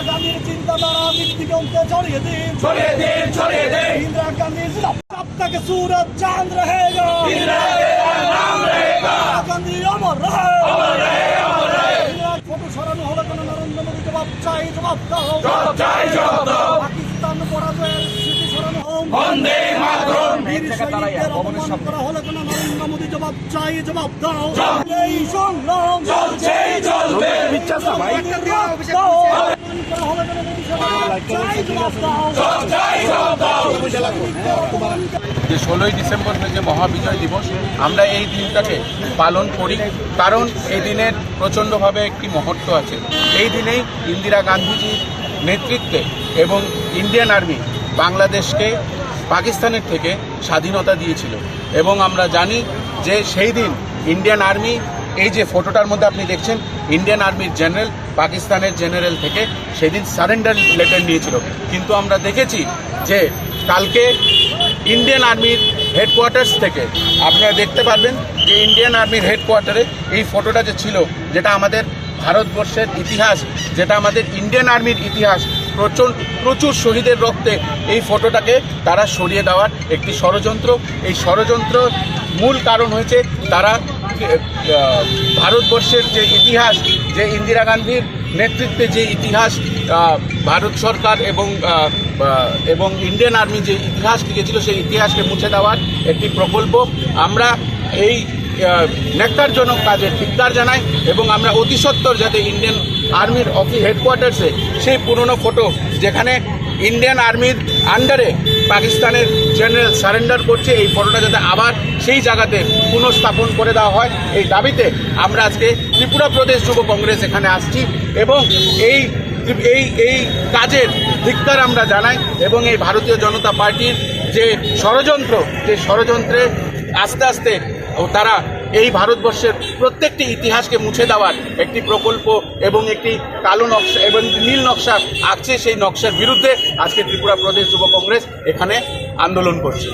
গান্ধীর চিন্তাধারা মৃত্যুকে ছড়িয়ে দিন, ছড়িয়ে দিন, ছড়িয়ে দিন। इंदिरा गांधी तब तक सूरज चांद रहेगा, इंदिरा तेरा नाम रहेगा, गांधी अमर रहे, अमर रहे, अमर रहे। फोटो सरानो হলো কেন? নরেন্দ্র মোদী জবাব চাই, জবাব দাও, জবাব চাই, জবাব দাও। পাকিস্তান পরাজয়ের স্মৃতি স্মরণ হোক, বন্দে মাতরম। বীর শহীদদের অপমান করা হলো কেন? নরেন্দ্র মোদী জবাব চাই, জবাব দাও। এই সংগ্রাম চলছেই চলবে। জবাব চাই, জবাব দাও। যে 16ই ডিসেম্বর যে মহাবিজয় দিবস, আমরা এই দিনটাকে পালন করি কারণ এই দিনের প্রচণ্ডভাবে একটি মহত্ব আছে। এই দিনেই ইন্দিরা গান্ধীজির নেতৃত্বে এবং ইন্ডিয়ান আর্মি বাংলাদেশকে পাকিস্তানের থেকে স্বাধীনতা দিয়েছিল এবং আমরা জানি যে সেই দিন ইন্ডিয়ান আর্মি, এই যে ফটোটার মধ্যে আপনি দেখছেন, ইন্ডিয়ান আর্মির জেনারেল পাকিস্তানের জেনারেল থেকে সেদিন সারেন্ডার লেটার নিয়েছিল। কিন্তু আমরা দেখেছি যে কালকে ইন্ডিয়ান আর্মির হেডকোয়ার্টার্স থেকে আপনারা দেখতে পারবেন যে ইন্ডিয়ান আর্মির হেডকোয়ার্টারে এই ফটোটা যে ছিল, যেটা আমাদের ভারতবর্ষের ইতিহাস, যেটা আমাদের ইন্ডিয়ান আর্মির ইতিহাস, প্রচুর শহীদের রক্তে এই ফটোটাকে তারা সরিয়ে দেওয়ার একটি ষড়যন্ত্র। এই ষড়যন্ত্র মূল কারণ হয়েছে তারা ভারতবর্ষের যে ইতিহাস, যে ইন্দিরা গান্ধীর নেতৃত্বে যে ইতিহাস ভারত সরকার এবং ইন্ডিয়ান আর্মি যে ইতিহাস লিখেছিল, সেই ইতিহাসকে মুছে দেওয়ার একটি প্রকল্প। আমরা এই ন্যাক্কারজনক কাজের ধিক্কার জানাই এবং আমরা অতি সত্বর যাতে ইন্ডিয়ান আর্মির হেডকোয়ার্টার্সে সেই পুরনো ফটো, যেখানে ইন্ডিয়ান আর্মির আন্ডারে পাকিস্তানের জেনারেল সারেন্ডার করছে, এই ফটোটা যাতে আবার সেই জায়গাতে পুনঃস্থাপন করে দেওয়া হয়, এই দাবিতে আমরা আজকে ত্রিপুরা প্রদেশ যুব কংগ্রেস এখানে আসছি এবং এই কাজের ধিক্কার আমরা জানাই এবং এই ভারতীয় জনতা পার্টির যে ষড়যন্ত্রে আস্তে আস্তে তারা এই ভারতবর্ষের প্রত্যেকটি ইতিহাসকে মুছে দেওয়ার একটি প্রকল্প এবং একটি কালো নকশা এবং নীল নকশা আঁকছে, সেই নকশার বিরুদ্ধে আজকে ত্রিপুরা প্রদেশ যুব কংগ্রেস এখানে আন্দোলন করছে।